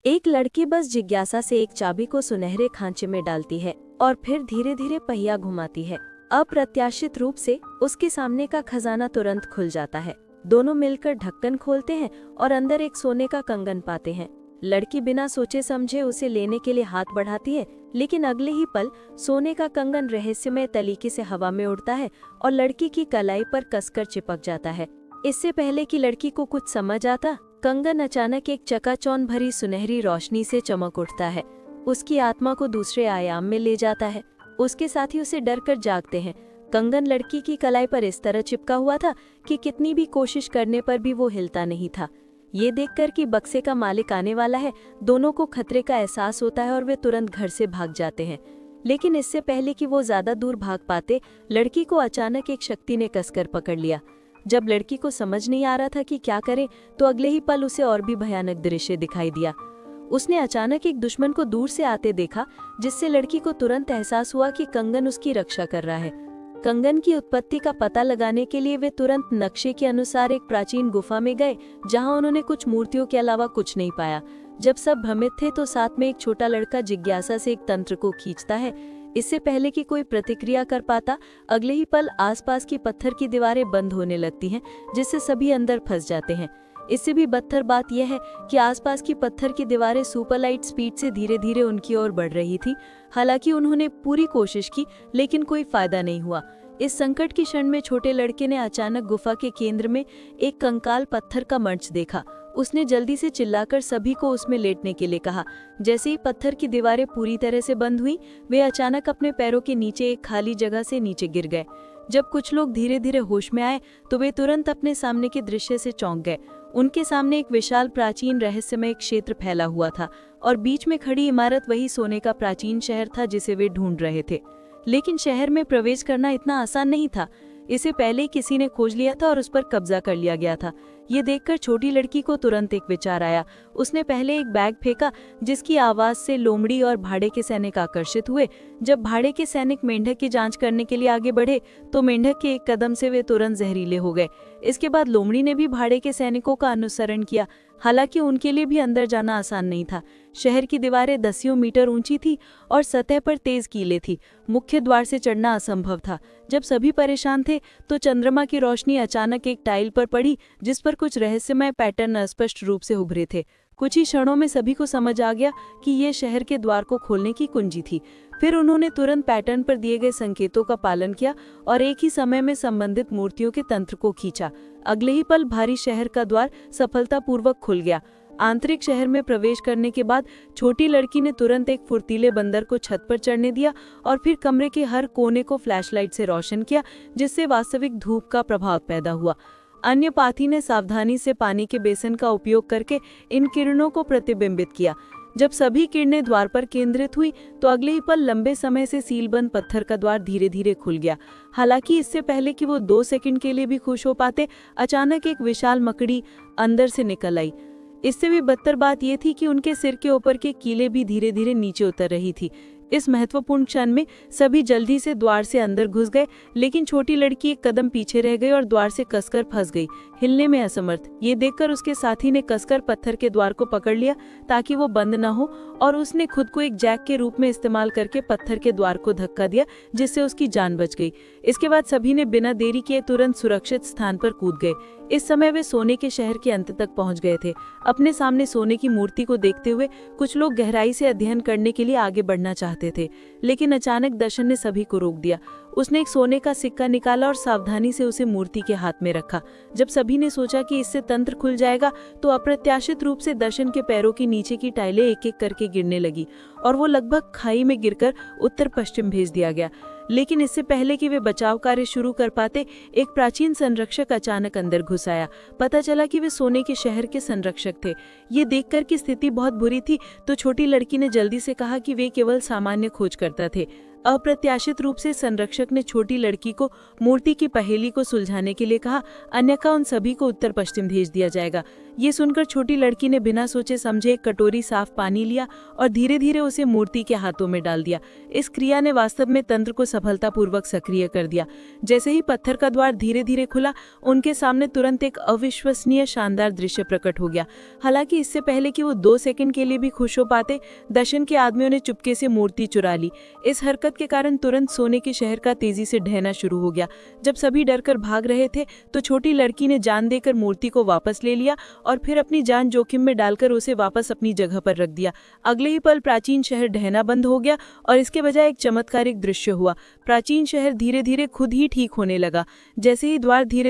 एक लड़की बस जिज्ञासा से एक चाबी को सुनहरे खांचे में डालती है और फिर धीरे धीरे पहिया घुमाती है। अप्रत्याशित रूप से उसके सामने का खजाना तुरंत खुल जाता है। दोनों मिलकर ढक्कन खोलते हैं और अंदर एक सोने का कंगन पाते हैं। लड़की बिना सोचे समझे उसे लेने के लिए हाथ बढ़ाती है, लेकिन अगले ही पल सोने का कंगन रहस्यमय तरीके से हवा में उड़ता है और लड़की की कलाई पर कसकर चिपक जाता है। इससे पहले कि लड़की को कुछ समझ आता, कंगन अचानक एक चकाचौंध भरी सुनहरी रोशनी से चमक उठता है। उसकी आत्मा को दूसरे आयाम में ले जाता है। उसके साथी उसे डर कर जागते हैं। कंगन लड़की की कलाई पर इस तरह चिपका हुआ था कि कितनी भी कोशिश करने पर भी वो हिलता नहीं था। ये देखकर कि बक्से का मालिक आने वाला है, दोनों को खतरे का एहसास होता है और वे तुरंत घर से भाग जाते हैं। लेकिन इससे पहले कि वो ज्यादा दूर भाग पाते, लड़की को अचानक एक शक्ति ने कसकर पकड़ लिया। जब लड़की को समझ नहीं आ रहा था कि क्या करे, तो अगले ही पल उसे और भी भयानक दृश्य दिखाई दिया। उसने अचानक एक दुश्मन को दूर से आते देखा, जिससे लड़की को तुरंत एहसास हुआ कि कंगन उसकी रक्षा कर रहा है। कंगन की उत्पत्ति का पता लगाने के लिए वे तुरंत नक्शे के अनुसार एक प्राचीन गुफा में गए, जहां उन्होंने कुछ मूर्तियों के अलावा कुछ नहीं पाया। जब सब भ्रमित थे तो साथ में एक छोटा लड़का जिज्ञासा से एक तंत्र को खींचता है। इससे पहले कि कोई प्रतिक्रिया कर पाता, अगले ही पल आसपास की पत्थर की दीवारें बंद होने लगती हैं, जिससे सभी अंदर फंस जाते हैं। इससे भी बदतर बात यह है कि आसपास की पत्थर की दीवारें सुपरलाइट स्पीड से धीरे धीरे उनकी ओर बढ़ रही थी। हालांकि उन्होंने पूरी कोशिश की, लेकिन कोई फायदा नहीं हुआ। इस संकट की क्षण में छोटे लड़के ने अचानक गुफा के केंद्र में एक कंकाल पत्थर का मंच देखा। उसने जल्दी से चिल्लाकर सभी को उसमें लेटने के लिए कहा। जैसे ही पत्थर की दीवारें पूरी तरह से बंद हुई, वे अचानक अपने पैरों के नीचे एक खाली जगह से नीचे गिर गए। जब कुछ लोग धीरे धीरे होश में आए, तो वे तुरंत अपने सामने के दृश्य से चौंक गए। उनके सामने एक विशाल प्राचीन रहस्यमय क्षेत्र फैला हुआ था और बीच में खड़ी इमारत वही सोने का प्राचीन शहर था जिसे वे ढूंढ रहे थे। लेकिन शहर में प्रवेश करना इतना आसान नहीं था। इसे पहले ही किसी ने खोज लिया था और उस पर कब्जा कर लिया गया था। ये देखकर छोटी लड़की को तुरंत एक विचार आया। उसने पहले एक बैग फेंका, जिसकी आवाज से लोमड़ी और भाड़े के सैनिक आकर्षित हुए। जब भाड़े के सैनिक मेंढक की जांच करने के लिए आगे बढ़े, तो मेंढक के एक कदम से वे तुरंत जहरीले हो गए। इसके बाद लोमड़ी ने भी भाड़े के सैनिकों का अनुसरण किया। हालांकि उनके लिए भी अंदर जाना आसान नहीं था। शहर की दीवारें दसियों मीटर ऊंची थी और सतह पर तेज कीले थी। मुख्य द्वार से चढ़ना असंभव था। जब सभी परेशान थे, तो चंद्रमा की रोशनी अचानक एक टाइल पर पड़ी, जिस पर कुछ रहस्यमय पैटर्न स्पष्ट रूप से उभरे थे। कुछ ही क्षणों में सभी को समझ आ गया कि ये शहर के द्वार को खोलने की कुंजी थी। फिर उन्होंने तुरंत पैटर्न पर दिए गए संकेतों का पालन किया और एक ही समय में संबंधित मूर्तियों के तंत्र को खींचा। अगले ही पल भारी शहर का द्वार सफलतापूर्वक खुल गया। आंतरिक शहर में प्रवेश करने के बाद छोटी लड़की ने तुरंत एक फुर्तीले बंदर को छत पर चढ़ने दिया और फिर कमरे के हर कोने को फ्लैशलाइट से रोशन किया, जिससे वास्तविक धूप का प्रभाव पैदा हुआ। अन्य पाथी ने सावधानी से पानी के बेसन का उपयोग करके इन किरणों को प्रतिबिंबित किया। जब सभी किरणें द्वार पर केंद्रित हुई, तो अगले ही पल लंबे समय से सीलबंद पत्थर का द्वार धीरे धीरे खुल गया। हालांकि इससे पहले कि वो 2 सेकंड के लिए भी खुश हो पाते, अचानक एक विशाल मकड़ी अंदर से निकल आई। इससे भी बदतर बात यह थी कि उनके सिर के ऊपर के कीले भी धीरे धीरे नीचे उतर रही थी। इस महत्वपूर्ण क्षण में सभी जल्दी से द्वार से अंदर घुस गए, लेकिन छोटी लड़की एक कदम पीछे रह गई और द्वार से कसकर फंस गई, हिलने में असमर्थ। ये देखकर उसके साथी ने कसकर पत्थर के द्वार को पकड़ लिया ताकि वो बंद न हो, और उसने खुद को एक जैक के रूप में इस्तेमाल करके पत्थर के द्वार को धक्का दिया, जिससे उसकी जान बच गई। इसके बाद सभी ने बिना देरी किए तुरंत सुरक्षित स्थान पर कूद गए। इस समय वे सोने के शहर के अंत तक पहुंच गए थे। अपने सामने सोने की मूर्ति को देखते हुए कुछ लोग गहराई से अध्ययन करने के लिए आगे बढ़ना चाहते थे, लेकिन अचानक दर्शन ने सभी को रोक दिया। उसने एक सोने का सिक्का निकाला और सावधानी से उसे मूर्ति के हाथ में रखा। जब सभी ने सोचा कि इससे तंत्र खुल जाएगा, तो अप्रत्याशित रूप से दर्शन के पैरों के नीचे की टाइलें एक एक करके गिरने लगी और वो लगभग खाई में गिरकर उत्तर पश्चिम भेज दिया गया। लेकिन इससे पहले कि वे बचाव कार्य शुरू कर पाते, एक प्राचीन संरक्षक अचानक अंदर घुस आया। पता चला कि वे सोने के शहर के संरक्षक थे। ये देखकर कि स्थिति बहुत बुरी थी, तो छोटी लड़की ने जल्दी से कहा कि वे केवल सामान्य खोजकर्ता थे। अप्रत्याशित रूप से संरक्षक ने छोटी लड़की को मूर्ति की पहेली को सुलझाने के लिए कहा, अन्यथा उन सभी को उत्तर पश्चिम भेज दिया जाएगा। ये सुनकर छोटी लड़की ने बिना सोचे समझे एक कटोरी साफ पानी लिया और धीरे धीरे उसे मूर्ति के हाथों में डाल दिया। इस क्रिया ने वास्तव में तंत्र को सफलतापूर्वक सक्रिय कर दिया। जैसे ही पत्थर का द्वार धीरे धीरे खुला, उनके सामने तुरंत एक अविश्वसनीय शानदार दृश्य प्रकट हो गया। हालांकि इससे पहले कि वो 2 सेकंड के लिए भी खुश हो पाते, दर्शन के आदमियों ने चुपके से मूर्ति चुरा ली। इस हरकत के कारण तुरंत सोने के शहर का तेजी से ढहना शुरू हो गया। जब सभी डरकर भाग रहे थे तो छोटी लड़की ने जान देकर मूर्ति को वापस ले लिया और फिर अपनी जान जोखिम में डालकर उसे वापस अपनी जगह पर रख दिया। अगले ही पल प्राचीन शहर ढहना बंद हो गया और इसके बजाय एक चमत्कारिक दृश्य हुआ। प्राचीन शहर धीरे धीरे खुद ही ठीक होने लगा। जैसे ही द्वार धीरे